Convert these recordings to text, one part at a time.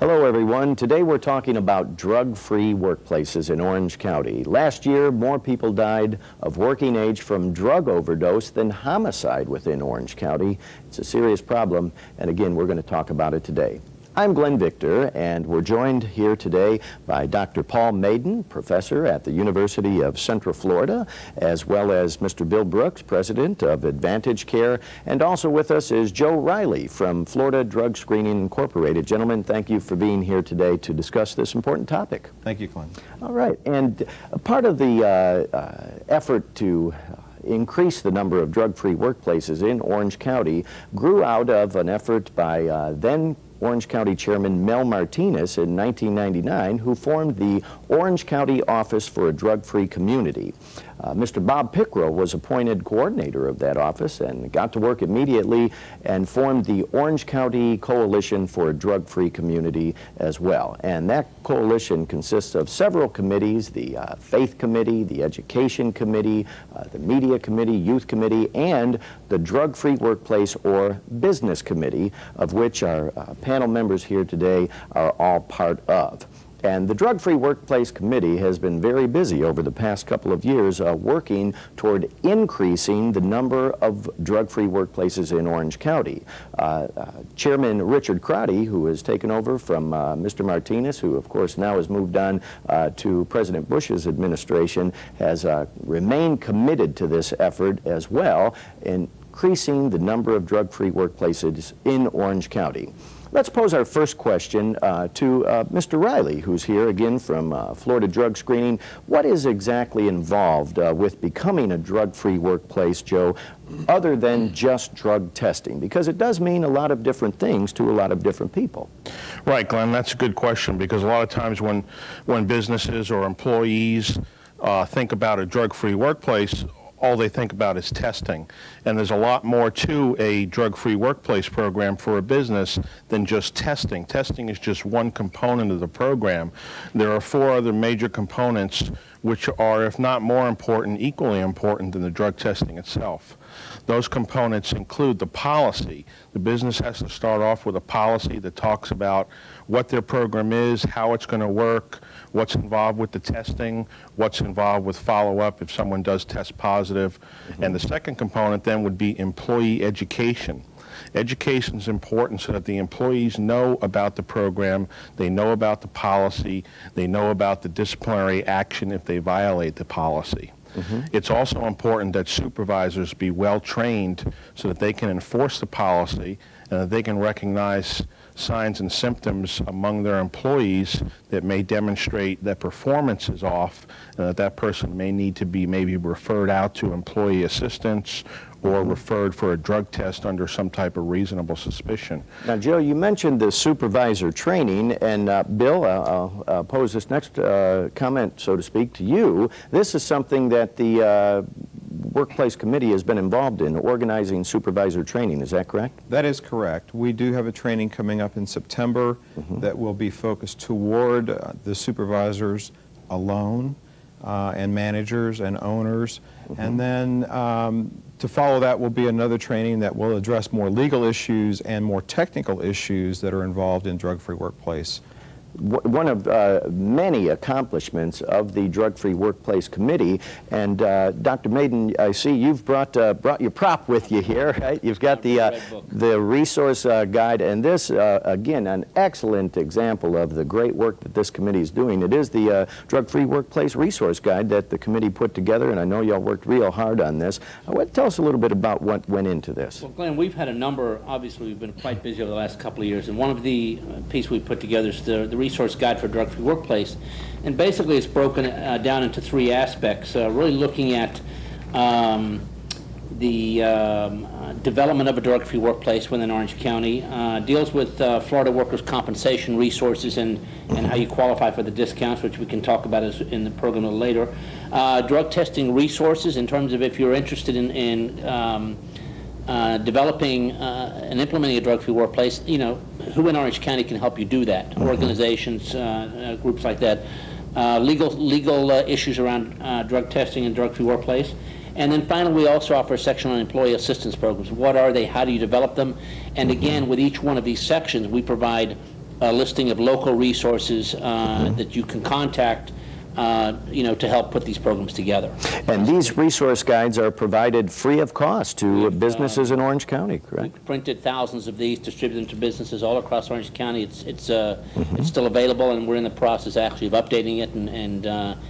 Hello everyone. Today we're talking about drug-free workplaces in Orange County. Last year, more people died of working age from drug overdose than homicide within Orange County. It's a serious problem, and again, we're going to talk about it today. I'm Glenn Victor, and we're joined here today by Dr. Paul Maiden, professor at the University of Central Florida, as well as Mr. Bill Brooks, president of Advantage Care, and also with us is Joe Riley from Florida Drug Screening Incorporated. Gentlemen, thank you for being here today to discuss this important topic. Thank you, Glenn. All right, and a part of the effort to increase the number of drug-free workplaces in Orange County grew out of an effort by then Orange County Chairman Mel Martinez in 1999, who formed the Orange County Office for a Drug-Free Community. Mr. Bob Pickrell was appointed coordinator of that office and got to work immediately and formed the Orange County Coalition for a Drug-Free Community as well. And that coalition consists of several committees: the Faith Committee, the Education Committee, the Media Committee, Youth Committee, and the Drug-Free Workplace or Business Committee, of which our panel members here today are all part of. And the Drug-Free Workplace Committee has been very busy over the past couple of years working toward increasing the number of drug-free workplaces in Orange County. Chairman Richard Crotty, who has taken over from Mr. Martinez, who of course now has moved on to President Bush's administration, has remained committed to this effort as well, increasing the number of drug-free workplaces in Orange County. Let's pose our first question to Mr. Riley, who's here again from Florida Drug Screening. What is exactly involved with becoming a drug-free workplace, Joe, other than just drug testing? Because it does mean a lot of different things to a lot of different people. Right, Glenn, that's a good question, because a lot of times when businesses or employees think about a drug-free workplace, all they think about is testing. And there's a lot more to a drug-free workplace program for a business than just testing. Testing is just one component of the program. There are 4 other major components which are, if not more important, equally important than the drug testing itself. Those components include the policy. The business has to start off with a policy that talks about what their program is, how it's going to work, what's involved with the testing, what's involved with follow-up if someone does test positive. And the second component then would be employee education. Education is important so that the employees know about the program, they know about the policy, they know about the disciplinary action if they violate the policy. It's also important that supervisors be well trained so that they can enforce the policy and that they can recognize signs and symptoms among their employees that may demonstrate that performance is off and that person may need to be maybe referred out to employee assistance or referred for a drug test under some type of reasonable suspicion. Now, Joe, you mentioned the supervisor training, and Bill, I'll pose this next comment, so to speak, to you. This is something that the Workplace Committee has been involved in, organizing supervisor training. Is that correct? That is correct. We do have a training coming up in September that will be focused toward the supervisors alone and managers and owners. And then to follow that will be another training that will address more legal issues and more technical issues that are involved in drug-free workplace. One of many accomplishments of the Drug-Free Workplace Committee, and Dr. Maiden, I see you've brought your prop with you here, right? You've got the resource guide, and this, again, an excellent example of the great work that this committee is doing. It is the Drug-Free Workplace Resource Guide that the committee put together, and I know y'all worked real hard on this. Tell us a little bit about what went into this. Well, Glenn, we've had a number, obviously we've been quite busy over the last couple of years, and one of the pieces we put together is the Resource Guide for Drug-Free Workplace, and basically it's broken down into 3 aspects, really looking at the development of a drug-free workplace within Orange County, deals with Florida workers' compensation resources and how you qualify for the discounts, which we can talk about in the program a little later, drug testing resources in terms of if you're interested in developing and implementing a drug-free workplace, who in Orange County can help you do that? Organizations, groups like that. Legal issues around drug testing and drug-free workplace. And then finally, we also offer a section on employee assistance programs. What are they? How do you develop them? And again, with each one of these sections, we provide a listing of local resources that you can contact, to help put these programs together. And these resource guides are provided free of cost to businesses in Orange County, correct? We've printed thousands of these, distributed them to businesses all across Orange County. It's still available, and we're in the process actually of updating it and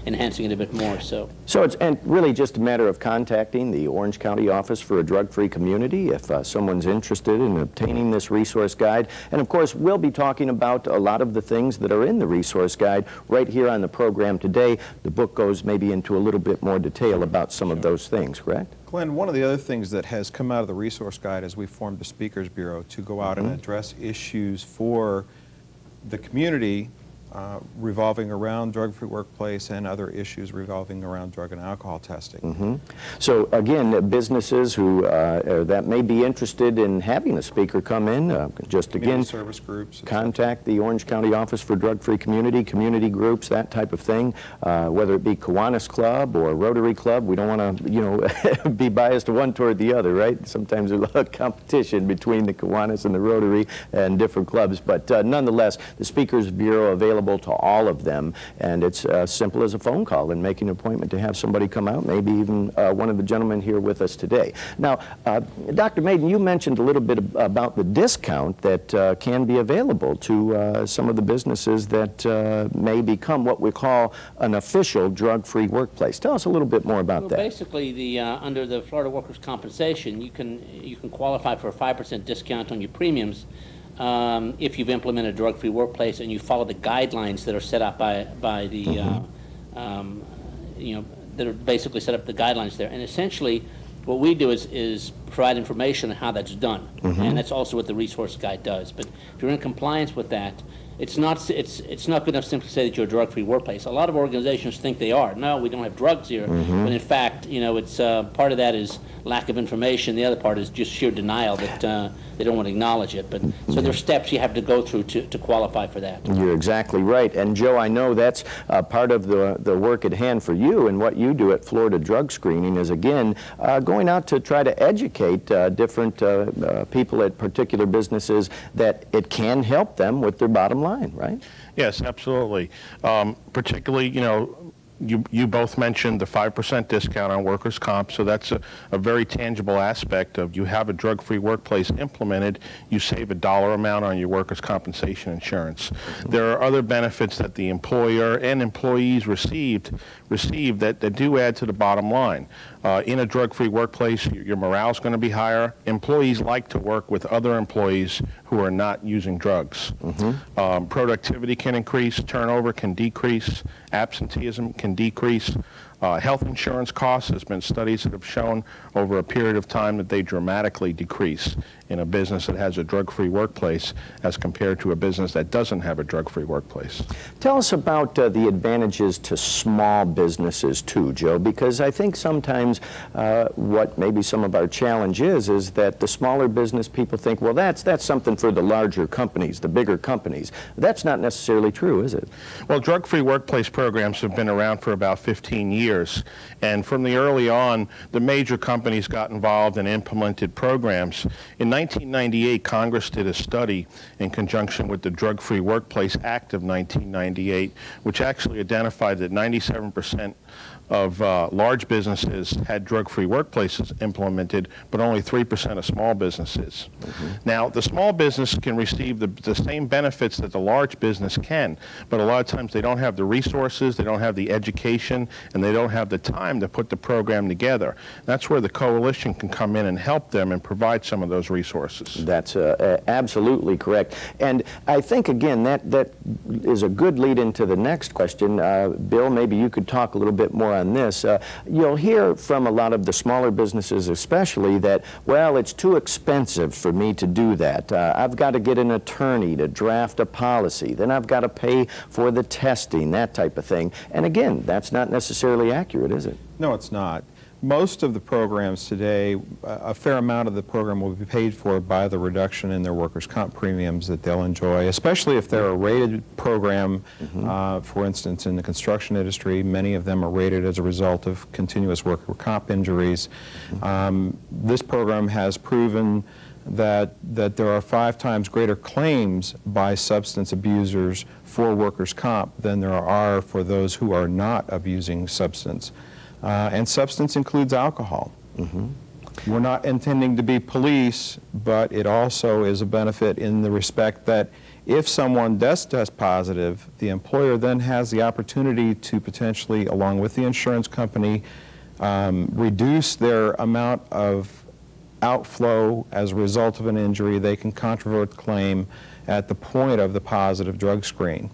enhancing it a bit more. So it's really just a matter of contacting the Orange County Office for a Drug-Free Community if someone's interested in obtaining this resource guide. And of course, we'll be talking about a lot of the things that are in the resource guide right here on the program today. The book goes maybe into a little bit more detail about some of those things, correct? Glenn, one of the other things that has come out of the resource guide is we formed a Speakers Bureau to go out and address issues for the community revolving around drug-free workplace and other issues revolving around drug and alcohol testing. So again, businesses who that may be interested in having a speaker come in, just again, service groups, contact the Orange County Office for Drug-Free Community, community groups, that type of thing, whether it be Kiwanis Club or Rotary Club. We don't want to, be biased to one toward the other, right? Sometimes there's a lot of competition between the Kiwanis and the Rotary and different clubs, but nonetheless, the Speakers Bureau available to all of them, and it's as simple as a phone call and making an appointment to have somebody come out, maybe even one of the gentlemen here with us today. Now, Dr. Maiden, you mentioned a little bit about the discount that can be available to some of the businesses that may become what we call an official drug-free workplace. Tell us a little bit more about that. Basically, under the Florida Workers' Compensation, you can qualify for a 5% discount on your premiums if you've implemented a drug-free workplace and you follow the guidelines that are set up by the, that are basically set up the guidelines there. And essentially, what we do is provide information on how that's done, and that's also what the resource guide does. But if you're in compliance with that, it's not good enough simply to say that you're a drug-free workplace. A lot of organizations think they are. No, we don't have drugs here, but in fact, it's part of that is lack of information. The other part is just sheer denial that they don't want to acknowledge it. But so there are steps you have to go through to qualify for that. You're exactly right. And Joe, I know that's part of the work at hand for you, and what you do at Florida Drug Screening is, again, going out to try to educate different people at particular businesses that it can help them with their bottom line, right? Yes, absolutely. Particularly, you both mentioned the 5% discount on workers' comp, so that's a very tangible aspect of you have a drug-free workplace implemented, you save a dollar amount on your workers' compensation insurance. There are other benefits that the employer and employees receive that do add to the bottom line. In a drug-free workplace, your morale is going to be higher. Employees like to work with other employees who are not using drugs. Productivity can increase, turnover can decrease, absenteeism can decrease. Health insurance costs, there's been studies that have shown over a period of time that they dramatically decrease in a business that has a drug-free workplace as compared to a business that doesn't have a drug-free workplace. Tell us about the advantages to small businesses too, Joe, because I think sometimes what maybe some of our challenge is that the smaller business people think, well, that's something for the larger companies, the bigger companies. That's not necessarily true, is it? Well, drug-free workplace programs have been around for about 15 years. And from the early on, the major companies got involved and implemented programs. In 1998, Congress did a study in conjunction with the Drug-Free Workplace Act of 1998, which actually identified that 97% of large businesses had drug-free workplaces implemented, but only 3% of small businesses. Now, the small business can receive the same benefits that the large business can, but a lot of times they don't have the resources, they don't have the education, and they don't have the time to put the program together. That's where the coalition can come in and help them and provide some of those resources. That's absolutely correct. And I think, again, that is a good lead into the next question. Bill, maybe you could talk a little bit more on this. You'll hear from a lot of the smaller businesses especially that, well, it's too expensive for me to do that. I've got to get an attorney to draft a policy. Then I've got to pay for the testing, that type of thing. And again, that's not necessarily accurate, is it? No, it's not. Most of the programs today, a fair amount of the program will be paid for by the reduction in their workers' comp premiums that they'll enjoy, especially if they're a rated program. For instance, in the construction industry, many of them are rated as a result of continuous worker comp injuries. This program has proven that there are 5 times greater claims by substance abusers for workers' comp than there are for those who are not abusing substance. And substance includes alcohol. We're not intending to be police, but it also is a benefit in the respect that if someone does test positive, the employer then has the opportunity to potentially, along with the insurance company, reduce their amount of outflow as a result of an injury. They can controvert the claim at the point of the positive drug screen,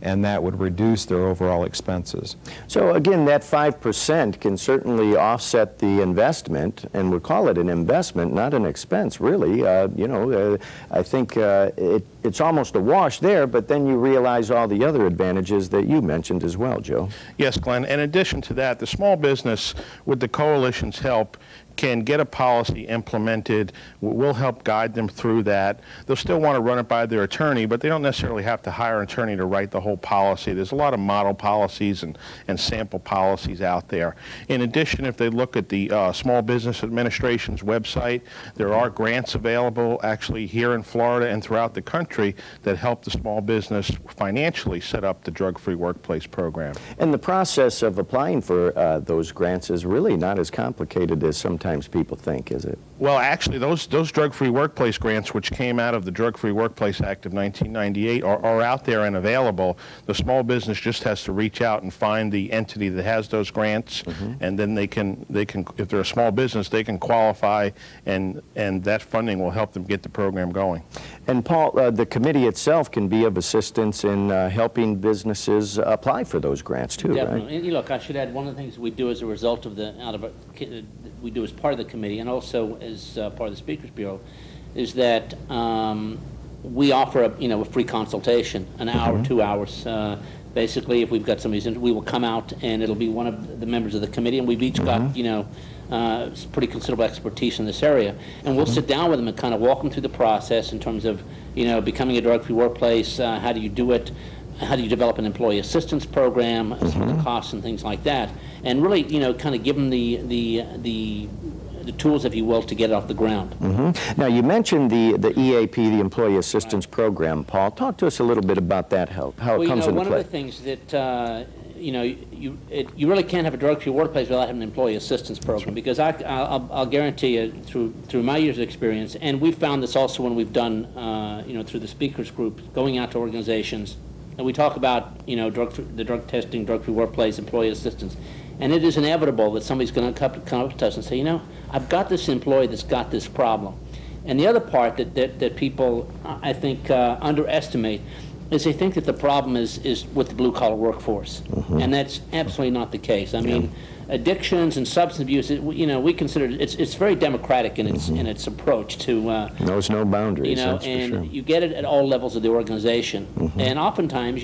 and that would reduce their overall expenses. So again, that 5% can certainly offset the investment, and we'll call it an investment, not an expense, really. I think it's almost a wash there, but then you realize all the other advantages that you mentioned as well, Joe. Yes, Glenn. In addition to that, the small business, with the coalition's help, can get a policy implemented. We'll help guide them through that. They'll still want to run it by their attorney, but they don't necessarily have to hire an attorney to write the whole policy. There's a lot of model policies and sample policies out there. In addition, if they look at the Small Business Administration's website, there are grants available actually here in Florida and throughout the country that help the small business financially set up the drug-free workplace program. And the process of applying for those grants is really not as complicated as sometimes people think, is it? Well, actually, those drug-free workplace grants, which came out of the Drug-Free Workplace Act of 1998, are out there and available. The small business just has to reach out and find the entity that has those grants, and then they can, if they're a small business, they can qualify, and that funding will help them get the program going. And Paul, the committee itself can be of assistance in helping businesses apply for those grants too, Definitely. right? And look, I should add, one of the things we do as a result of we do as part of the committee and also as part of the Speakers Bureau is that we offer a free consultation, an hour, 2 hours. Basically, if we've got somebody, we will come out and it'll be one of the members of the committee, and we've each got pretty considerable expertise in this area, and we'll sit down with them and kind of walk them through the process in terms of becoming a drug-free workplace. How do you do it? How do you develop an employee assistance program? Some of the costs and things like that, and really kind of give them the tools, if you will, to get it off the ground. Now, you mentioned the EAP, the Employee Assistance Program, Paul. Talk to us a little bit about that, how it comes into one play. of the things that you really can't have a drug-free workplace without having an employee assistance program, because I'll guarantee you through my years of experience, and we've found this also when we've done through the speakers group, going out to organizations, and we talk about the drug testing, drug-free workplace, employee assistance, and it is inevitable that somebody's going to come up to us and say, I've got this employee that's got this problem. And the other part that people, I think, underestimate is they think that the problem is with the blue-collar workforce, and that's absolutely not the case. I mean, addictions and substance abuse, we consider it's very democratic in its approach to knows no boundaries. That's and for sure. you get it at all levels of the organization. And oftentimes,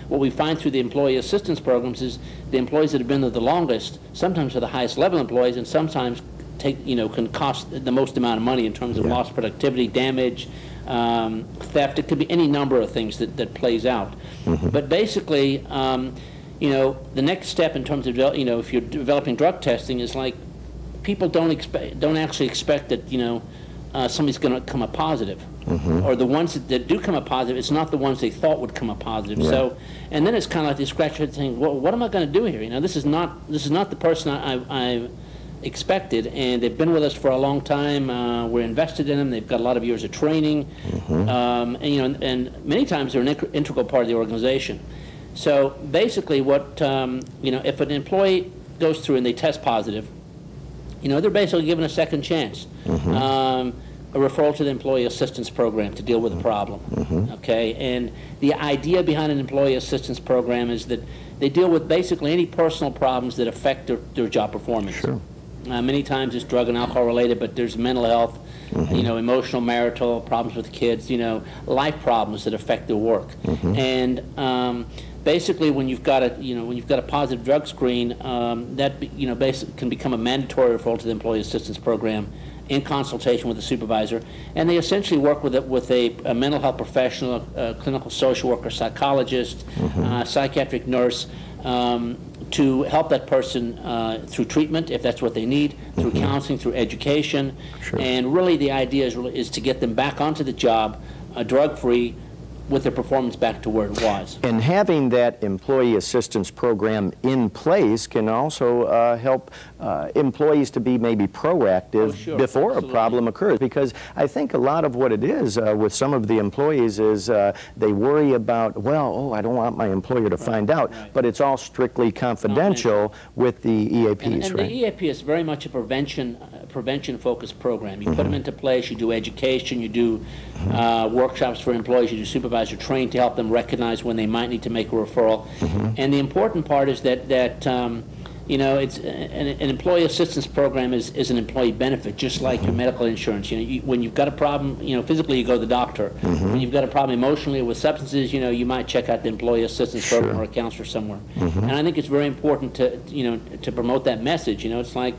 what we find through the employee assistance programs is the employees that have been there the longest sometimes are the highest level employees, and sometimes can cost the most amount of money in terms of lost productivity, damage, theft. It could be any number of things that plays out. But basically, the next step in terms of if you're developing drug testing is like people don't actually expect that somebody's going to come up positive, or the ones that do come up positive, it's not the ones they thought would come up positive. So, and then it's kind of like they scratch their head saying, well, what am I going to do here? This is not the person I expected, and they've been with us for a long time. We're invested in them. They've got a lot of years of training, and many times they're an integral part of the organization. So basically, if an employee goes through and they test positive, they're basically given a second chance. A referral to the employee assistance program to deal with the problem. Okay, and the idea behind an employee assistance program is that they deal with basically any personal problems that affect their job performance. Sure. Many times it's drug and alcohol related, but there's mental health, emotional, marital problems with kids, life problems that affect their work. And basically, when you've got a positive drug screen, that basically can become a mandatory referral to the employee assistance program in consultation with the supervisor, and they essentially work with a mental health professional, a clinical social worker, psychologist, psychiatric nurse, to help that person through treatment, if that's what they need, through counseling, through education. Sure. And really the idea is to get them back onto the job, drug-free, with their performance back to where it was. And having that employee assistance program in place can also help employees to be maybe proactive before absolutely. a problem occurs. Because I think a lot of what it is with some of the employees is they worry about, well, oh, I don't want my employer to find out, but it's all strictly confidential with the EAPs, and right? the EAP is very much a prevention-focused program. You put them into place, you do education, you do workshops for employees, you do supervisor training to help them recognize when they might need to make a referral. And the important part is that you know, it's an employee assistance program is an employee benefit, just like your medical insurance. You know, when you've got a problem, you know, physically you go to the doctor. When you've got a problem emotionally or with substances, you know, you might check out the employee assistance program or a counselor somewhere. And I think it's very important to, you know, to promote that message. You know, it's like,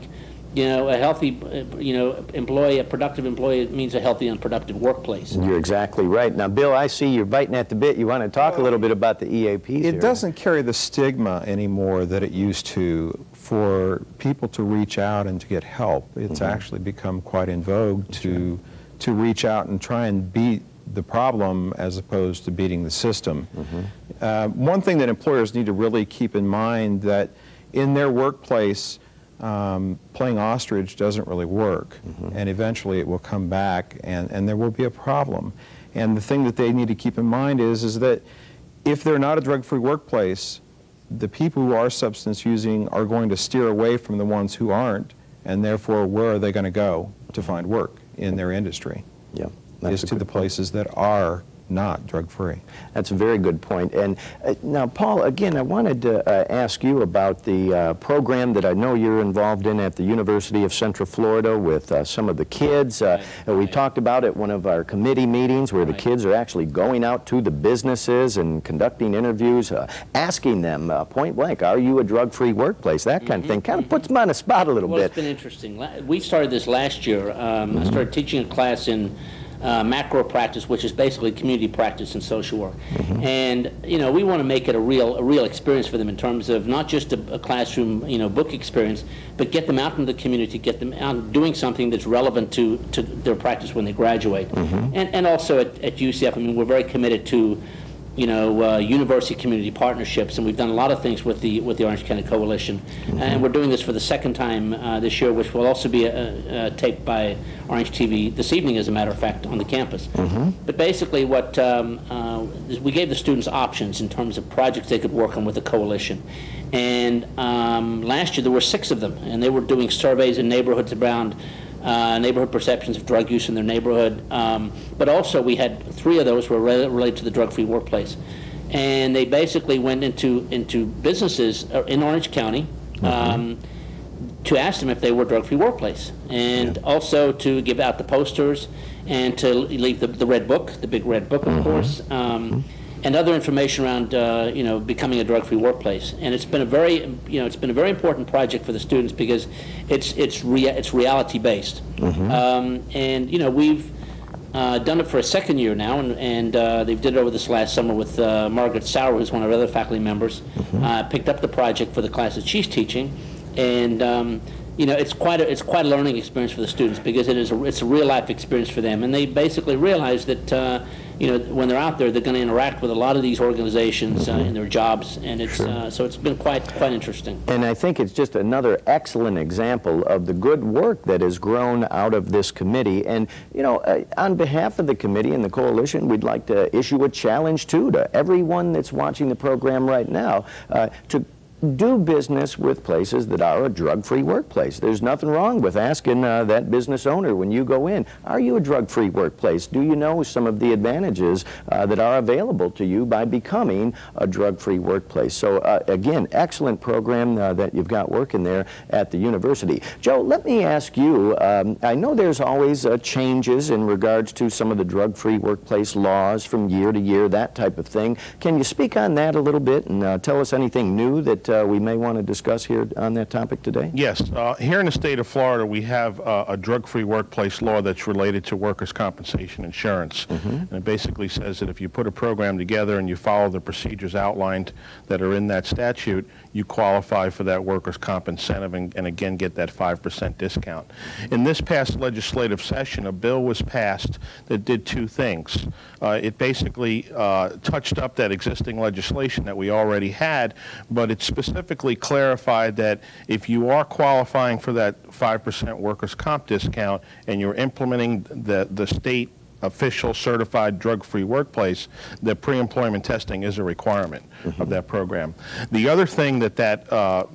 you know, a healthy, you know, employee, a productive employee means a healthy and productive workplace. You're exactly right. Now, Bill, I see you're biting at the bit. You want to talk a little bit about the EAPs It here. doesn't carry the stigma anymore that it used to for people to reach out and to get help. It's actually become quite in vogue to reach out and try and beat the problem as opposed to beating the system. One thing that employers need to really keep in mind that in their workplace, playing ostrich doesn't really work, and eventually it will come back and there will be a problem. And the thing that they need to keep in mind is that if they're not a drug-free workplace, the people who are substance using are going to steer away from the ones who aren't, and therefore where are they going to go to find work in their industry? Yeah, Is to the places that are not drug-free. That's a very good point. And now, Paul, again, I wanted to ask you about the program that I know you're involved in at the University of Central Florida with some of the kids. We talked about at one of our committee meetings where the kids are actually going out to the businesses and conducting interviews, asking them point blank, are you a drug-free workplace? That kind of thing. Kind of puts them on the spot a little bit. It's been interesting. We started this last year. I started teaching a class in macro practice, which is basically community practice and social work. And, you know, we want to make it a real experience for them in terms of not just a classroom, you know, book experience, but get them out into the community, get them out doing something that's relevant to their practice when they graduate. And also at UCF, I mean, we're very committed to, you know, university community partnerships, and we've done a lot of things with the Orange County Coalition, and we're doing this for the second time this year, which will also be taped by Orange TV this evening, as a matter of fact, on the campus. But basically, what we gave the students options in terms of projects they could work on with the coalition, and last year there were 6 of them, and they were doing surveys in neighborhoods around neighborhood perceptions of drug use in their neighborhood, but also we had 3 of those were related to the drug-free workplace, and they basically went into businesses in Orange County to ask them if they were drug-free workplace, and also to give out the posters and to leave the red book, the big red book, of course, and other information around you know, becoming a drug-free workplace. And it's been a very important project for the students because it's reality-based. And you know, we've done it for a second year now, and they did it over this last summer with Margaret Sauer, who's one of our other faculty members, picked up the project for the class that she's teaching, and you know, it's quite a learning experience for the students because it's a real life experience for them, and they basically realize that you know, when they're out there, they're going to interact with a lot of these organizations in their jobs, and it's so it's been quite interesting. And I think it's just another excellent example of the good work that has grown out of this committee. And you know, on behalf of the committee and the coalition, we'd like to issue a challenge too to everyone that's watching the program right now to do business with places that are a drug-free workplace. There's nothing wrong with asking that business owner when you go in, are you a drug-free workplace? Do you know some of the advantages that are available to you by becoming a drug-free workplace? So again, excellent program that you've got working there at the university. Joe, let me ask you, I know there's always changes in regards to some of the drug-free workplace laws from year to year, that type of thing. Can you speak on that a little bit and tell us anything new that that we may want to discuss here on that topic today? Yes. Here in the state of Florida, we have a drug-free workplace law that's related to workers' compensation insurance. And it basically says that if you put a program together and you follow the procedures outlined that are in that statute, you qualify for that workers' comp incentive and again get that 5% discount. In this past legislative session, a bill was passed that did two things. It basically touched up that existing legislation that we already had, but it specifically clarified that if you are qualifying for that 5% workers' comp discount and you're implementing the state official certified drug-free workplace, that pre-employment testing is a requirement of that program. The other thing that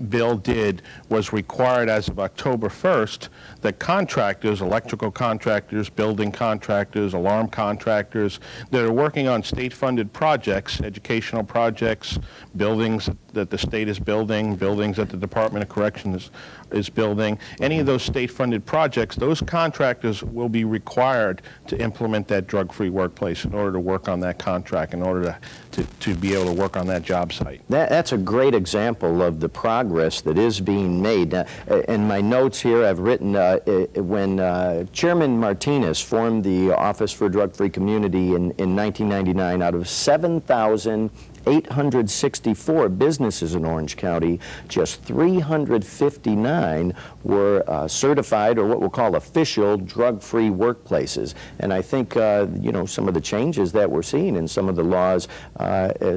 bill did was required as of October 1st that contractors, electrical contractors, building contractors, alarm contractors that are working on state-funded projects, educational projects, buildings that the state is building, buildings that the Department of Corrections is building, any of those state-funded projects, those contractors will be required to implement that drug-free workplace in order to work on that contract, in order to be able to work on that job site. That's a great example of the progress that is being made. In my notes here, I've written when Chairman Martinez formed the Office for a Drug-Free Community in 1999, out of 7,864 businesses in Orange County, just 359 were certified, or what we'll call official, drug-free workplaces. And I think, you know, some of the changes that we're seeing in some of the laws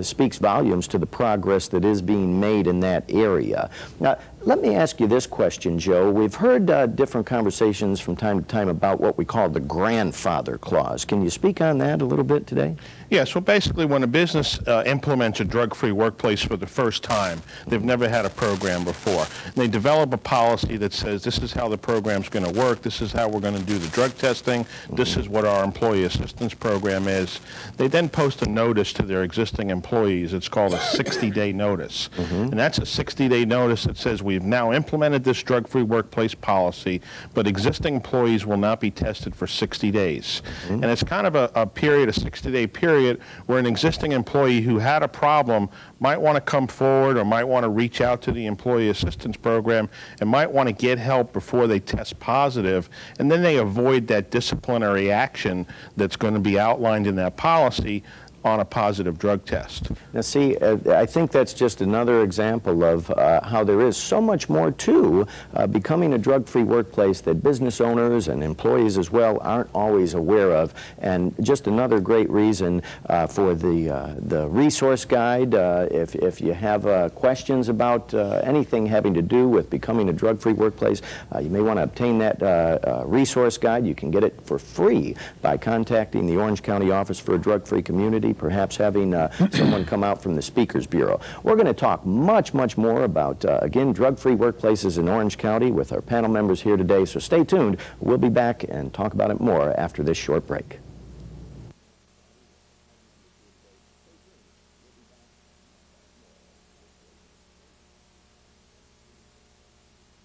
speaks volumes to the progress that is being made in that area. Now, let me ask you this question, Joe. We've heard different conversations from time to time about what we call the grandfather clause. Can you speak on that a little bit today? Yes, well, basically, when a business implements a drug-free workplace for the first time, they've never had a program before. And they develop a policy that says this is how the program's going to work, this is how we're going to do the drug testing, this is what our employee assistance program is. They then post a notice to their existing employees. It's called a 60-day notice. And that's a 60-day notice that says we've now implemented this drug-free workplace policy, but existing employees will not be tested for 60 days. And it's kind of a period, a 60-day period, where an existing employee who had a problem might want to come forward or might want to reach out to the employee assistance program and might want to get help before they test positive, and then they avoid that disciplinary action that's going to be outlined in that policy on a positive drug test. Now see, I think that's just another example of how there is so much more to becoming a drug-free workplace that business owners and employees as well aren't always aware of, and just another great reason for the resource guide. If you have questions about anything having to do with becoming a drug-free workplace, you may want to obtain that resource guide. You can get it for free by contacting the Orange County Office for a Drug-Free Community, perhaps having someone come out from the Speakers Bureau. We're going to talk much more about, again, drug-free workplaces in Orange County with our panel members here today, so stay tuned. We'll be back and talk about it more after this short break.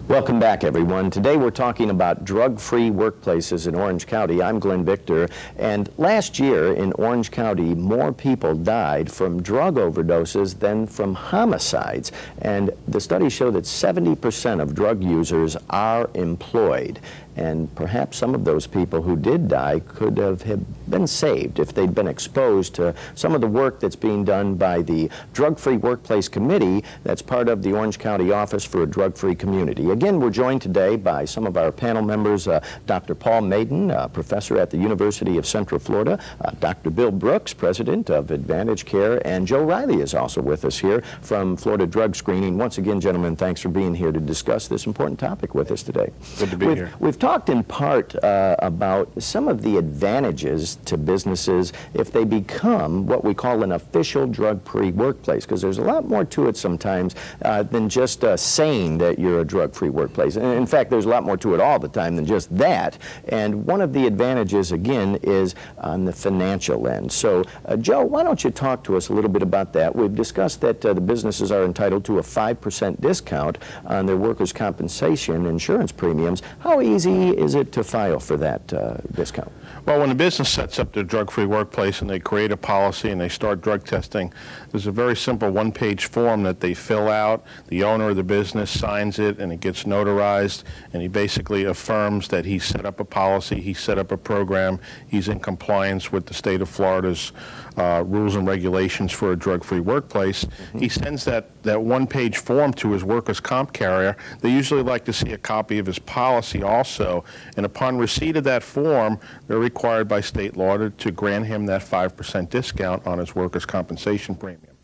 Welcome back, everyone. Today we're talking about drug-free workplaces in Orange County. I'm Glenn Victor, and last year in Orange County, more people died from drug overdoses than from homicides, and the studies show that 70% of drug users are employed. And perhaps some of those people who did die could have been saved if they'd been exposed to some of the work that's being done by the Drug-Free Workplace Committee that's part of the Orange County Office for a Drug-Free Community. Again, we're joined today by some of our panel members, Dr. Paul Maiden, professor at the University of Central Florida, Dr. Bill Brooks, president of Advantage Care, and Joe Riley is also with us here from Florida Drug Screening. Once again, gentlemen, thanks for being here to discuss this important topic with us today. Good to be here. We've talked in part about some of the advantages to businesses if they become what we call an official drug-free workplace, because there's a lot more to it sometimes than just saying that you're a drug-free workplace. And in fact, there's a lot more to it all the time than just that. And one of the advantages, again, is on the financial end. So, Joe, why don't you talk to us a little bit about that? We've discussed that the businesses are entitled to a 5% discount on their workers' compensation insurance premiums. How easy is it to file for that discount? Well, when a business sets up their drug-free workplace and they create a policy and they start drug testing, there's a very simple one-page form that they fill out. The owner of the business signs it, and it gets notarized, and he basically affirms that he set up a policy, he set up a program, he's in compliance with the state of Florida's rules and regulations for a drug-free workplace. He sends that one-page form to his workers' comp carrier. They usually like to see a copy of his policy also, and upon receipt of that form, they're required by state law to grant him that 5% discount on his workers' compensation premium.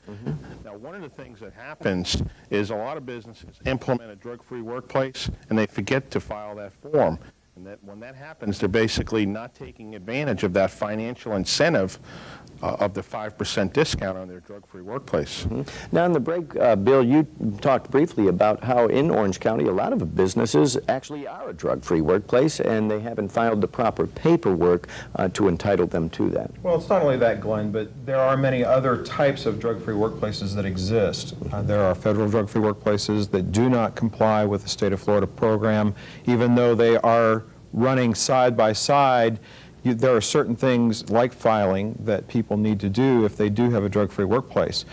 Now, one of the things that happens is a lot of businesses implement a drug-free workplace and they forget to file that form. And that when that happens, they're basically not taking advantage of that financial incentive of the 5% discount on their drug-free workplace. Now, in the break, Bill, you talked briefly about how in Orange County a lot of businesses actually are a drug-free workplace, and they haven't filed the proper paperwork to entitle them to that. Well, it's not only that, Glenn, but there are many other types of drug-free workplaces that exist. There are federal drug-free workplaces that do not comply with the state of Florida program, even though they are running side by side. There are certain things like filing that people need to do if they do have a drug-free workplace.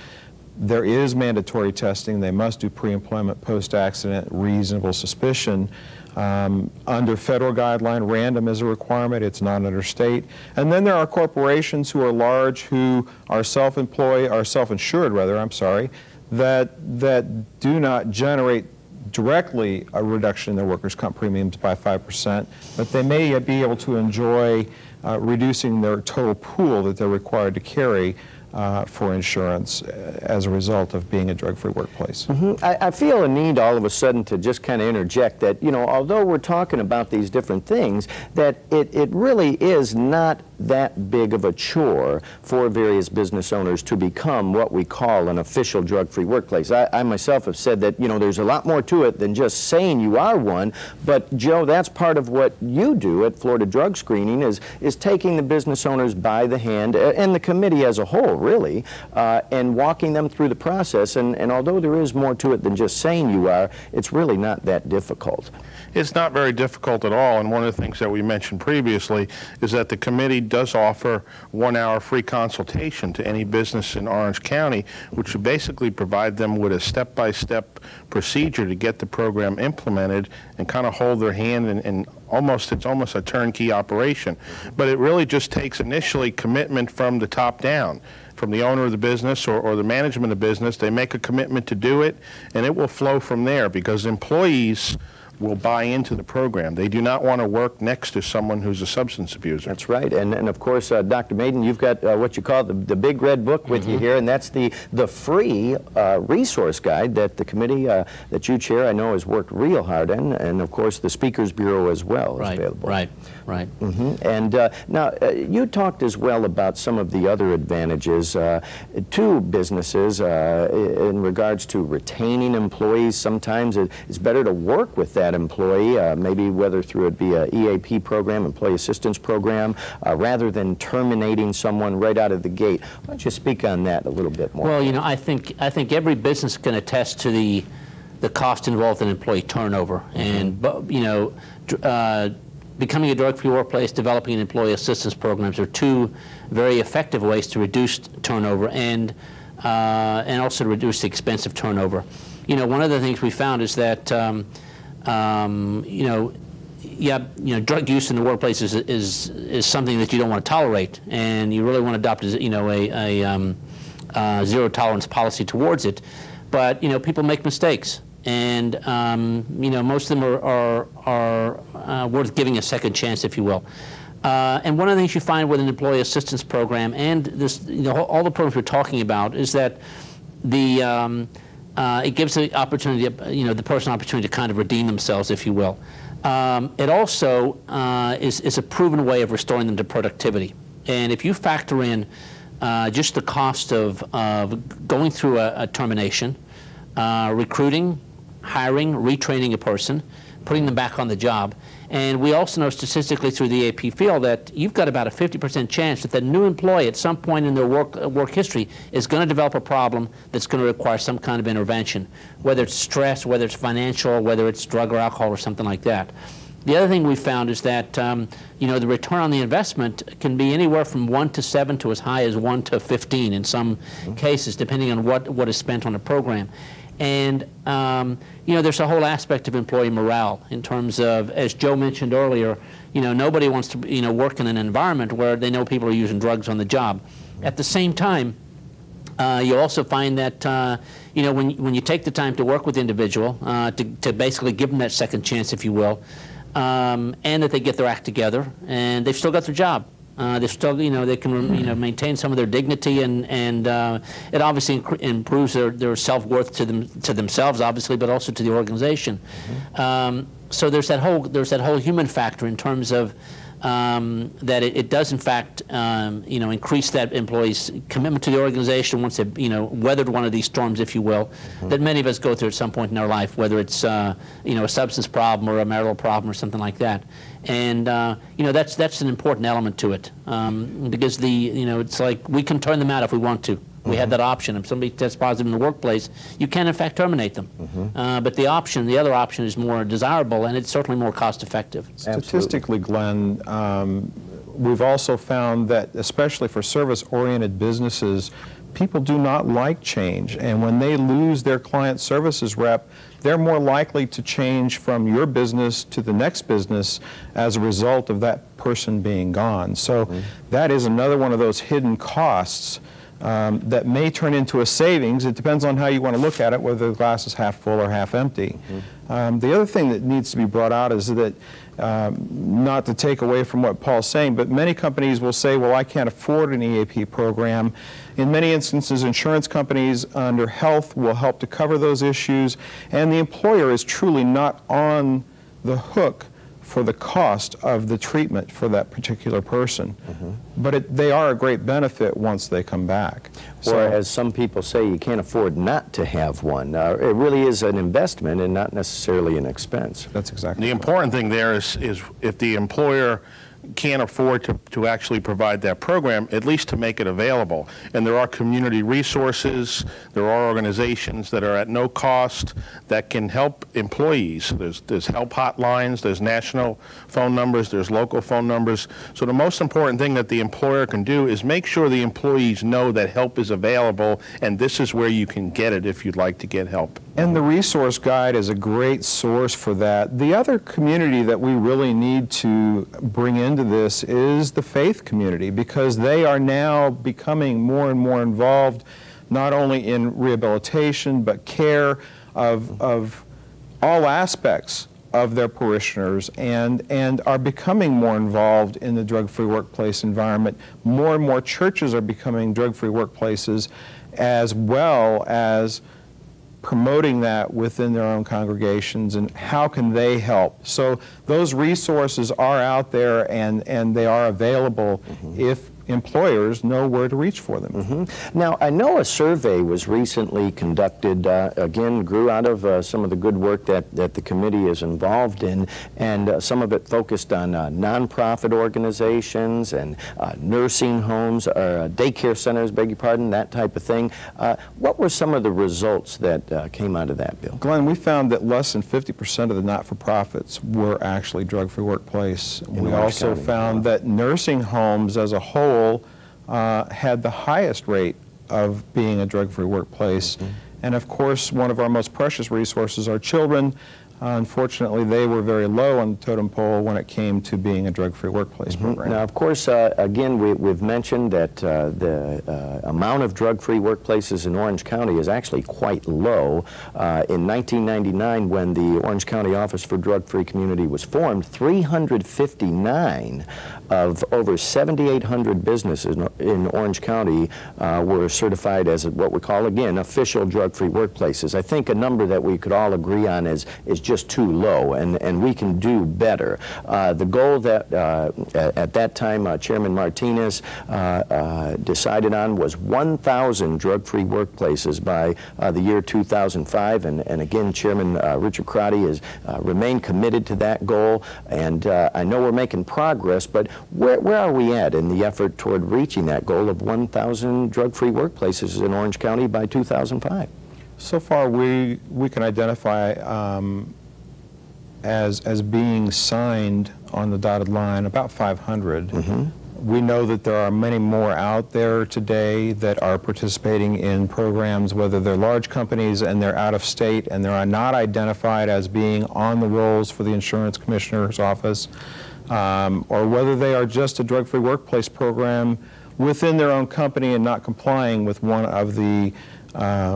There is mandatory testing. They must do pre-employment, post-accident, reasonable suspicion. Under federal guideline, random is a requirement. It's not under state. And then there are corporations who are large, who are self-employed, are self-insured rather, I'm sorry, that do not generate directly a reduction in their workers' comp premiums by 5%, but they may be able to enjoy reducing their total pool that they're required to carry for insurance as a result of being a drug-free workplace. I feel a need all of a sudden to just kind of interject that, you know, although we're talking about these different things, that it really is not that big of a chore for various business owners to become what we call an official drug-free workplace. I myself have said that, you know, there's a lot more to it than just saying you are one, but Joe, that's part of what you do at Florida Drug Screening is taking the business owners by the hand, and the committee as a whole, really, and walking them through the process, and although there is more to it than just saying you are, it's really not that difficult. It's not very difficult at all, and one of the things that we mentioned previously is that the committee does offer 1-hour free consultation to any business in Orange County, which would basically provide them with a step-by-step procedure to get the program implemented and kind of hold their hand, and it's almost a turnkey operation. But it really just takes initially commitment from the top down. From the owner of the business or the management of the business, they make a commitment to do it, and it will flow from there, because employees will buy into the program. They do not want to work next to someone who's a substance abuser. That's right, and of course, Dr. Maiden, you've got what you call the big red book with you here, and that's the free resource guide that the committee that you chair, I know, has worked real hard in, and of course the Speakers Bureau as well is available. Right. And now, you talked as well about some of the other advantages to businesses in regards to retaining employees. Sometimes it's better to work with that employee, maybe whether through it be a EAP program, employee assistance program, rather than terminating someone right out of the gate. Why don't you speak on that a little bit more? Well, you know, I think every business can attest to the cost involved in employee turnover, and you know, becoming a drug-free workplace, developing employee assistance programs are two very effective ways to reduce turnover and also to reduce the expense of turnover. You know, one of the things we found is that drug use in the workplace is something that you don't want to tolerate, and you really want to adopt a zero tolerance policy towards it. But you know, people make mistakes, and you know, most of them are worth giving a second chance, if you will. And one of the things you find with an employee assistance program and this, you know, all the programs we're talking about is that it gives the opportunity, you know, the person an opportunity to kind of redeem themselves, if you will. It also is a proven way of restoring them to productivity. And if you factor in just the cost of going through a termination, recruiting, hiring, retraining a person, putting them back on the job, and we also know statistically through the AP field that you've got about a 50% chance that the new employee at some point in their work history is going to develop a problem that's going to require some kind of intervention, whether it's stress, whether it's financial, whether it's drug or alcohol or something like that. The other thing we found is that you know, the return on the investment can be anywhere from 1 to 7 to as high as 1 to 15 in some cases, depending on what is spent on a program. And you know, there's a whole aspect of employee morale in terms of, as Joe mentioned earlier, you know, nobody wants to, you know, work in an environment where they know people are using drugs on the job. At the same time, you also find that you know, when you take the time to work with the individual, to basically give them that second chance, if you will, and that they get their act together, and they've still got their job. They're still, you know, they can, you know, maintain some of their dignity, and it obviously improves their self-worth to themselves, obviously, but also to the organization. So there's that whole human factor in terms of that it does in fact you know, increase that employee's commitment to the organization once they've, you know, weathered one of these storms, if you will, that many of us go through at some point in our life, whether it's you know, a substance problem or a marital problem or something like that. And you know, that's an important element to it, because you know, it's like we can turn them out if we want to. We have that option. If somebody tests positive in the workplace, you can in fact terminate them. But the other option is more desirable, and it's certainly more cost effective. Statistically, Glenn, we've also found that, especially for service-oriented businesses, people do not like change, and when they lose their client services rep, they're more likely to change from your business to the next business as a result of that person being gone. So that is another one of those hidden costs that may turn into a savings. It depends on how you want to look at it, whether the glass is half full or half empty. The other thing that needs to be brought out is that, not to take away from what Paul's saying, but many companies will say, well, I can't afford an EAP program. In many instances, insurance companies under health will help to cover those issues, and the employer is truly not on the hook for the cost of the treatment for that particular person. But they are a great benefit once they come back. Or as some people say, you can't afford not to have one. It really is an investment and not necessarily an expense. That's exactly The important thing there is if the employer can't afford to actually provide that program, at least to make it available. And there are community resources, there are organizations that are at no cost that can help employees. There's help hotlines, there's national phone numbers, there's local phone numbers. So the most important thing that the employer can do is make sure the employees know that help is available, and this is where you can get it if you'd like to get help. And the resource guide is a great source for that. The other community that we really need to bring into this is the faith community, because they are now becoming more and more involved not only in rehabilitation but care of all aspects of their parishioners, and are becoming more involved in the drug-free workplace environment. More and more churches are becoming drug-free workplaces, as well as promoting that within their own congregations, and how can they help. So those resources are out there, and they are available if employers know where to reach for them. Now, I know a survey was recently conducted, again, grew out of some of the good work that the committee is involved in, and some of it focused on nonprofit organizations and nursing homes, or daycare centers, beg your pardon, that type of thing. What were some of the results that came out of that, Bill? Glenn, we found that less than 50% of the not-for-profits were actually drug-free workplace. We also found that nursing homes as a whole had the highest rate of being a drug-free workplace. And of course, one of our most precious resources are children. Unfortunately, they were very low on the totem pole when it came to being a drug-free workplace program. Now, of course, again, we've mentioned that the amount of drug-free workplaces in Orange County is actually quite low. In 1999, when the Orange County Office for Drug-Free Community was formed, 359 of over 7,800 businesses in Orange County were certified as what we call, again, official drug-free workplaces. I think a number that we could all agree on is just too low, and we can do better. The goal that at that time Chairman Martinez decided on was 1,000 drug-free workplaces by the year 2005, and again, Chairman Richard Crotty has remained committed to that goal, and I know we're making progress, but where are we at in the effort toward reaching that goal of 1,000 drug-free workplaces in Orange County by 2005? So far, we can identify as being signed on the dotted line, about 500. We know that there are many more out there today that are participating in programs, whether they're large companies and they're out of state and they're not identified as being on the rolls for the insurance commissioner's office, or whether they are just a drug-free workplace program within their own company and not complying with one of the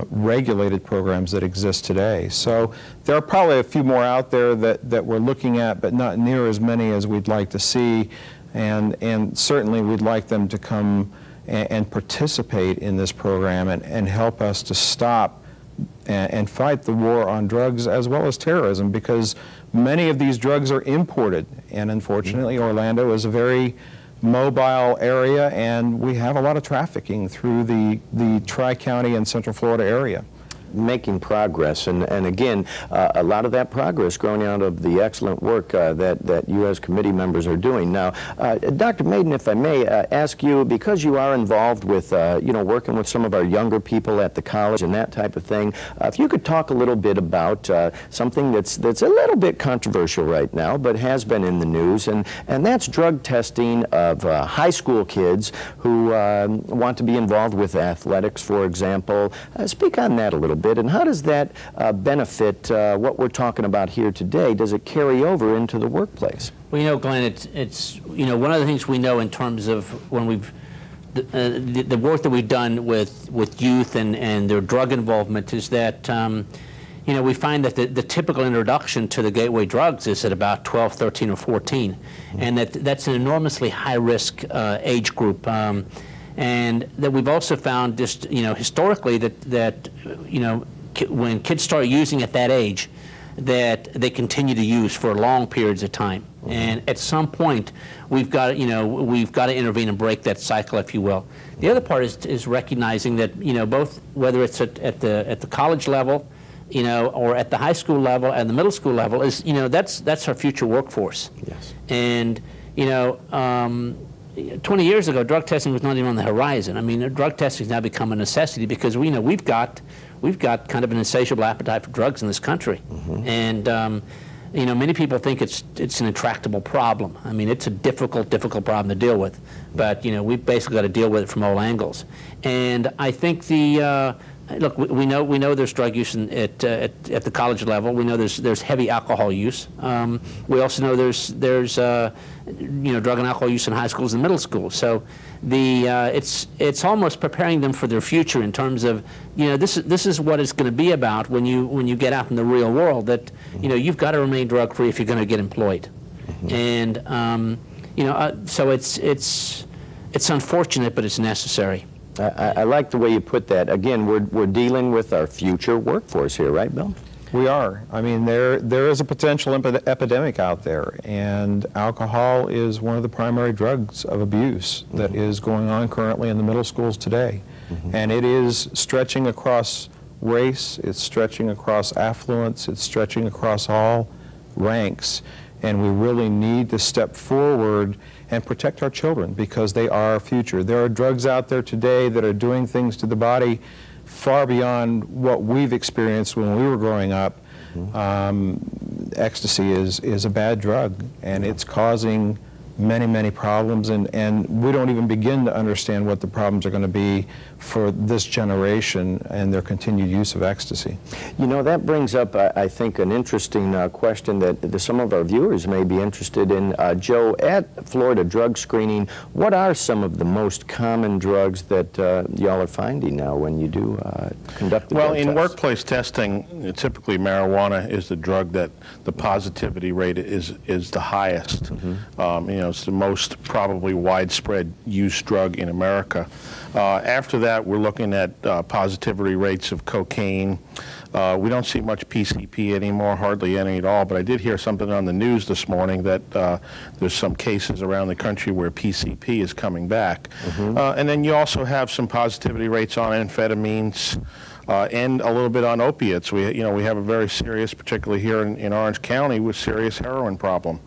regulated programs that exist today. So there are probably a few more out there that we're looking at, but not near as many as we'd like to see. And certainly we'd like them to come and participate in this program and help us to stop and fight the war on drugs as well as terrorism, because many of these drugs are imported, and unfortunately Orlando is a very mobile area, and we have a lot of trafficking through the Tri-County and Central Florida area. Making progress, and again, a lot of that progress growing out of the excellent work that you as committee members are doing. Now, Dr. Maiden, if I may ask you, because you are involved with, working with some of our younger people at the college and that type of thing, if you could talk a little bit about something that's a little bit controversial right now, but has been in the news, and that's drug testing of high school kids who want to be involved with athletics, for example. Speak on that a little bit, and how does that benefit what we're talking about here today? Does it carry over into the workplace? Well, Glenn, it's one of the things we know in terms of when we've the work that we've done with youth and their drug involvement is that we find that the typical introduction to the gateway drugs is at about 12, 13, or 14, and that's an enormously high-risk age group. And that we've also found just, historically that when kids start using at that age, that they continue to use for long periods of time. And at some point, we've got to intervene and break that cycle, if you will. The other part is recognizing that, both whether it's at the college level, or at the high school level and the middle school level, is, that's our future workforce. Yes. And, 20 years ago, drug testing was not even on the horizon. I mean, drug testing has now become a necessity because we've got kind of an insatiable appetite for drugs in this country, and many people think it's an intractable problem. I mean, it's a difficult problem to deal with, but we've basically got to deal with it from all angles. And I think look, we know there's drug use at the college level. We know there's heavy alcohol use. We also know there's drug and alcohol use in high schools and middle schools. So it's almost preparing them for their future in terms of this is what it's going to be about when you get out in the real world. That you've got to remain drug free if you're going to get employed. And so it's unfortunate, but it's necessary. I like the way you put that. Again, we're dealing with our future workforce here, right, Bill? We are. I mean, there is a potential epidemic out there, and alcohol is one of the primary drugs of abuse that is going on currently in the middle schools today. And it is stretching across race, it's stretching across affluence, it's stretching across all ranks, and we really need to step forward and protect our children because they are our future. There are drugs out there today that are doing things to the body far beyond what we've experienced when we were growing up. Ecstasy is a bad drug, and it's causing many problems, and we don't even begin to understand what the problems are going to be for this generation and their continued use of ecstasy. That brings up, I think, an interesting question that some of our viewers may be interested in. Joe, at Florida Drug Screening, what are some of the most common drugs that y'all are finding now when you do conduct the drug in tests? Workplace testing, typically marijuana is the drug that the positivity rate is the highest. It's the most probably widespread use drug in America. After that, we're looking at positivity rates of cocaine. We don't see much PCP anymore, hardly any at all, but I did hear something on the news this morning that there's some cases around the country where PCP is coming back. And then you also have some positivity rates on amphetamines, and a little bit on opiates. We have a very serious, particularly here in Orange County, with serious heroin problem.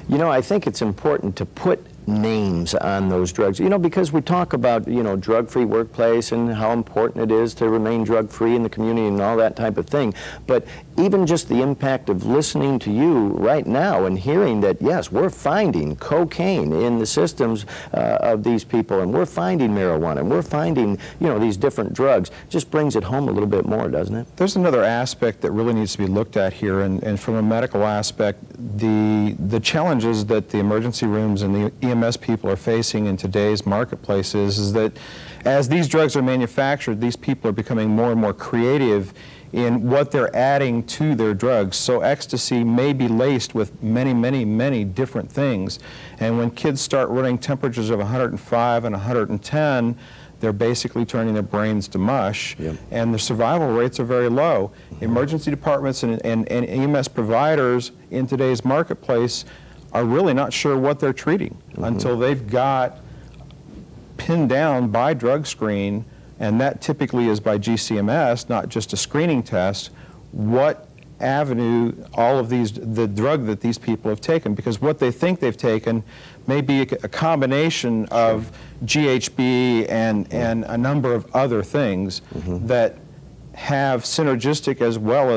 I think it's important to put names on those drugs, you know, because we talk about, you know, drug-free workplace and how important it is to remain drug-free in the community and all that type of thing, but even just the impact of listening to you right now and hearing that, yes, we're finding cocaine in the systems of these people, and we're finding marijuana, and we're finding, you know, these different drugs, just brings it home a little bit more, doesn't it? There's another aspect that really needs to be looked at here, and from a medical aspect, the challenges that the emergency rooms and the EMS people are facing in today's marketplace is that as these drugs are manufactured, these people are becoming more and more creative in what they're adding to their drugs. So ecstasy may be laced with many, many, many different things. And when kids start running temperatures of 105 and 110, they're basically turning their brains to mush, Yep. and the survival rates are very low. Emergency departments and EMS providers in today's marketplace are really not sure what they're treating until they've got pinned down by drug screen, and that typically is by GCMS, not just a screening test, what avenue all of the drug that these people have taken, because what they think they've taken may be a combination of GHB and a number of other things that have synergistic as well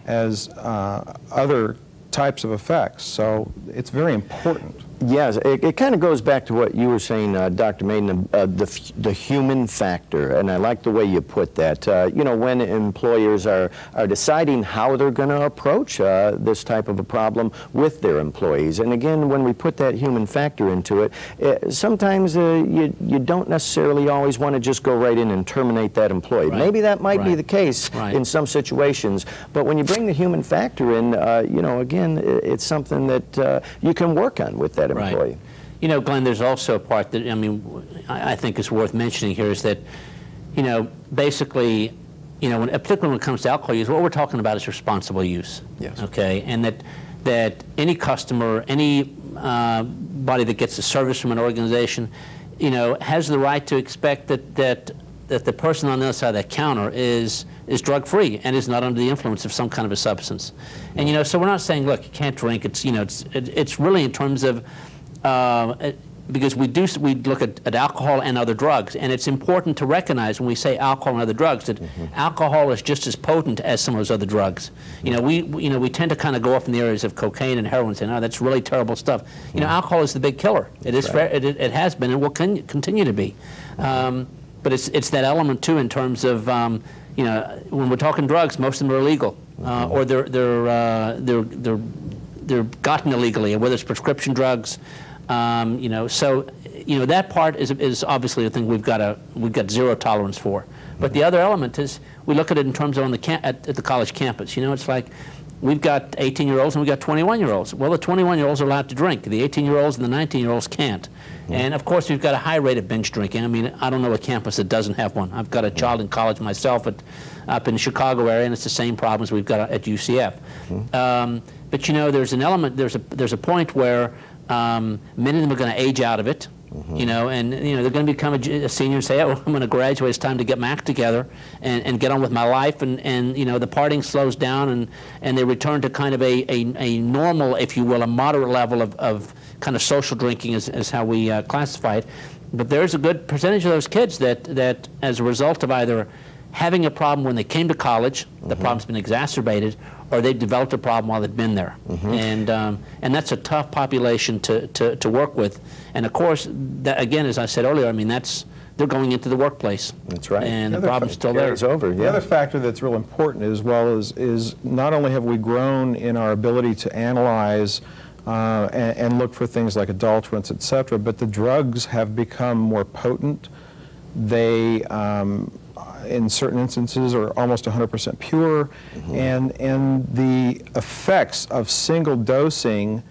as other types of effects. So it's very important. Yes, it kind of goes back to what you were saying, Dr. Maiden, the human factor, and I like the way you put that. You know, when employers are deciding how they're going to approach this type of a problem with their employees, and again, when we put that human factor into it, sometimes you don't necessarily always want to just go right in and terminate that employee. Right. Maybe that might be Right. the case Right. in some situations, but when you bring the human factor in, you know, again, it's something that you can work on with that employee. Right. You know, Glenn, there's also a part that, I mean, I think is worth mentioning here is that, you know, basically, you know, particularly when it comes to alcohol use, what we're talking about is responsible use. Yes. Okay? And that any customer, any body that gets a service from an organization, you know, has the right to expect that the person on the other side of that counter is drug-free and is not under the influence of some kind of a substance. And, you know, so we're not saying, look, you can't drink. It's, you know, it's really in terms of, because we look at alcohol and other drugs, and it's important to recognize when we say alcohol and other drugs that alcohol is just as potent as some of those other drugs. You know, we tend to kind of go off in the areas of cocaine and heroin and say, no, that's really terrible stuff. You know, alcohol is the big killer. It is right. it has been and will continue to be. But it's that element too in terms of you know, when we're talking drugs, most of them are illegal, or they're gotten illegally, whether it's prescription drugs. You know, so you know that part is obviously a thing we've got zero tolerance for. But the other element is we look at it in terms of at the college campus. You know, it's like we've got 18-year-olds and we've got 21-year-olds. Well, the 21-year-olds are allowed to drink. The 18-year-olds and the 19-year-olds can't. And, of course, we've got a high rate of binge drinking. I mean, I don't know a campus that doesn't have one. I've got a child in college myself up in the Chicago area, and it's the same problems we've got at UCF. But, you know, there's an element, there's a point where many of them are going to age out of it. You know, and you know they're going to become a senior and say, "Oh, I'm going to graduate. It's time to get my act together and get on with my life." And you know the partying slows down, and they return to kind of a normal, if you will, a moderate level of kind of social drinking, is how we classify it. But there's a good percentage of those kids that as a result of either having a problem when they came to college, the problem's been exacerbated, or they've developed a problem while they've been there. And that's a tough population to work with. And of course, that, again, as I said earlier, I mean, they're going into the workplace. That's right. And the problem's still there. It's over, The yeah. other factor that's real important as well is not only have we grown in our ability to analyze and look for things like adulterants, et cetera, but the drugs have become more potent. They in certain instances are almost 100% pure, and the effects of single dosing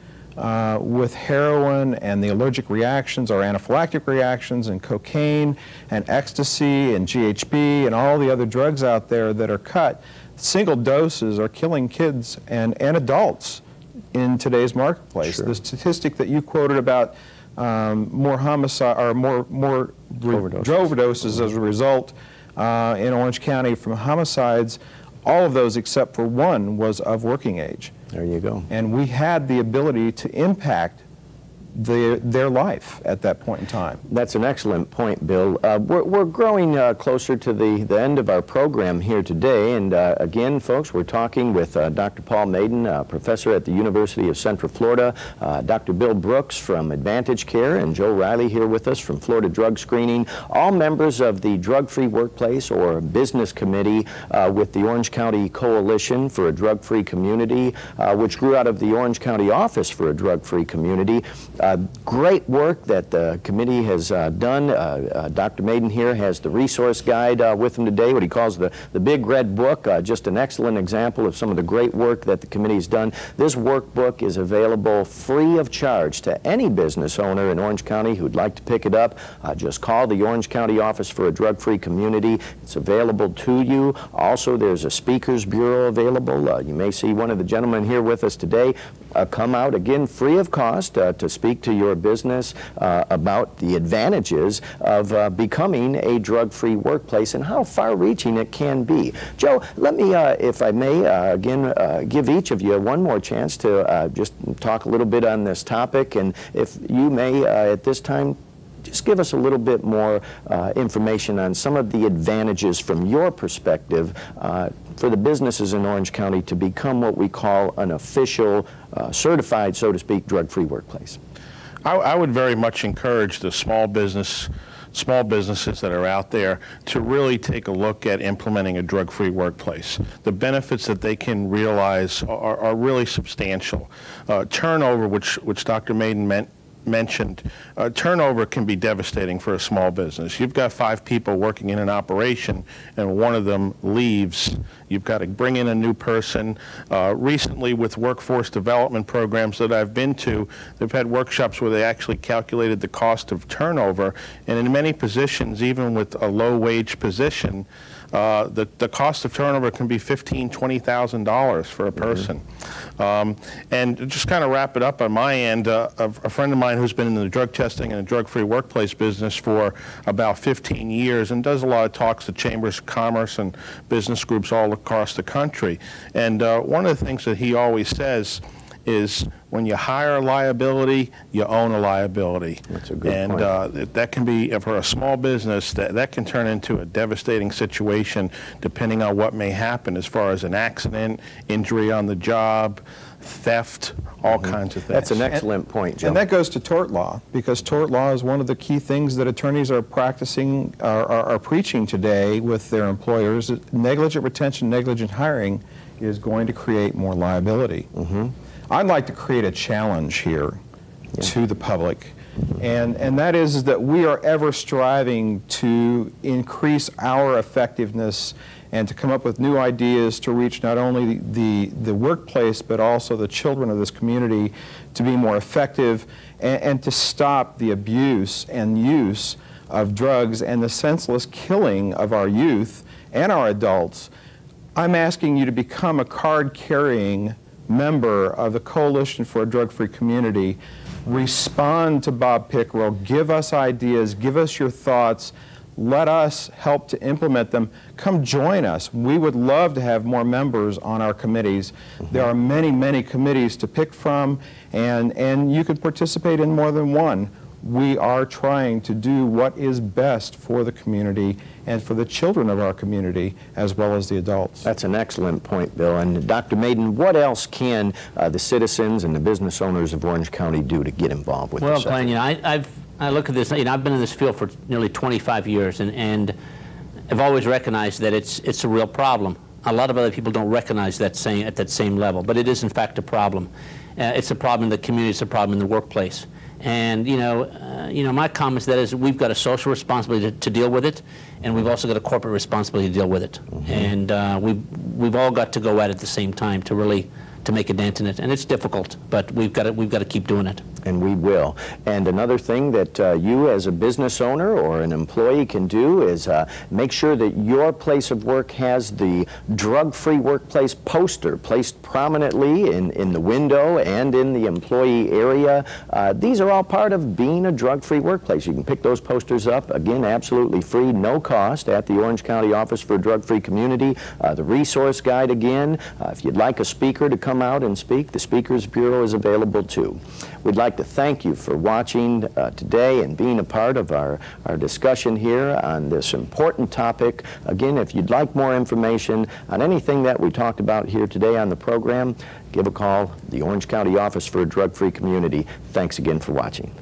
with heroin and the allergic reactions or anaphylactic reactions and cocaine and ecstasy and GHB and all the other drugs out there that are cut, single doses are killing kids and adults in today's marketplace. Sure. The statistic that you quoted about more homicide or more overdoses as a result in Orange County from homicides, all of those except for one was of working age. There you go. And we had the ability to impact their life at that point in time. That's an excellent point, Bill. We're growing closer to the end of our program here today, and again, folks, we're talking with Dr. Paul Maiden, professor at the University of Central Florida, Dr. Bill Brooks from Advantage Care, and Joe Riley here with us from Florida Drug Screening, all members of the Drug-Free Workplace or Business Committee with the Orange County Coalition for a Drug-Free Community, which grew out of the Orange County Office for a Drug-Free Community. Great work that the committee has done. Dr. Maiden here has the resource guide with him today, what he calls the Big Red Book, just an excellent example of some of the great work that the committee has done. This workbook is available free of charge to any business owner in Orange County who'd like to pick it up. Just call the Orange County Office for a Drug-Free Community. It's available to you. Also, there's a speakers bureau available. You may see one of the gentlemen here with us today come out, again, free of cost to speak to your business about the advantages of becoming a drug-free workplace and how far-reaching it can be. Joe, let me, if I may, again, give each of you one more chance to just talk a little bit on this topic, and if you may, at this time, just give us a little bit more information on some of the advantages from your perspective for the businesses in Orange County to become what we call an official, certified, so to speak, drug-free workplace. I would very much encourage the small businesses that are out there to really take a look at implementing a drug-free workplace. The benefits that they can realize are really substantial. Turnover, which Dr. Maiden mentioned, turnover can be devastating for a small business. You've got 5 people working in an operation and one of them leaves. You've got to bring in a new person. Recently, with workforce development programs that I've been to, they've had workshops where they actually calculated the cost of turnover, and in many positions, even with a low-wage position, the cost of turnover can be $15,000, $20,000 for a person. And just kind of wrap it up on my end, a friend of mine who's been in the drug testing and the drug-free workplace business for about 15 years and does a lot of talks to chambers of commerce and business groups all across the country. And one of the things that he always says is when you hire a liability, you own a liability. That's a good point. And that can be, for a small business, that can turn into a devastating situation depending on what may happen as far as an accident, injury on the job, theft, all kinds of things. That's an excellent point, Joe. And that goes to tort law, because tort law is one of the key things that attorneys are practicing, are preaching today with their employers. Negligent retention, negligent hiring is going to create more liability. I'd like to create a challenge here to the public, and that is that we are ever striving to increase our effectiveness and to come up with new ideas to reach not only the workplace but also the children of this community to be more effective and to stop the abuse and use of drugs and the senseless killing of our youth and our adults. I'm asking you to become a card-carrying member of the Coalition for a Drug-Free Community. Respond to Bob Pickerel, give us ideas, give us your thoughts, let us help to implement them. Come join us. We would love to have more members on our committees. There are many, many committees to pick from, and you could participate in more than one. We are trying to do what is best for the community and for the children of our community as well as the adults. That's an excellent point, Bill. And Dr. Maiden, what else can the citizens and the business owners of Orange County do to get involved with this? Well, Glenn, you know, I look at this, you know, I've been in this field for nearly 25 years, and I've always recognized that it's a real problem. A lot of other people don't recognize that at that same level, but it is in fact a problem. It's a problem in the community, it's a problem in the workplace. And you know, my comments that is we've got a social responsibility to deal with it, and we've also got a corporate responsibility to deal with it. And we've all got to go at it at the same time to really make a dent in it. And it's difficult, but we've got to keep doing it. And we will. And another thing that you as a business owner or an employee can do is make sure that your place of work has the drug-free workplace poster placed prominently in the window and in the employee area. These are all part of being a drug-free workplace. You can pick those posters up, again, absolutely free, no cost, at the Orange County Office for a Drug-Free Community. The resource guide, again, if you'd like a speaker to come out and speak, the Speakers Bureau is available too. We'd like like to thank you for watching today and being a part of our discussion here on this important topic. Again, if you'd like more information on anything that we talked about here today on the program, give a call, the Orange County Office for a Drug-Free Community. Thanks again for watching.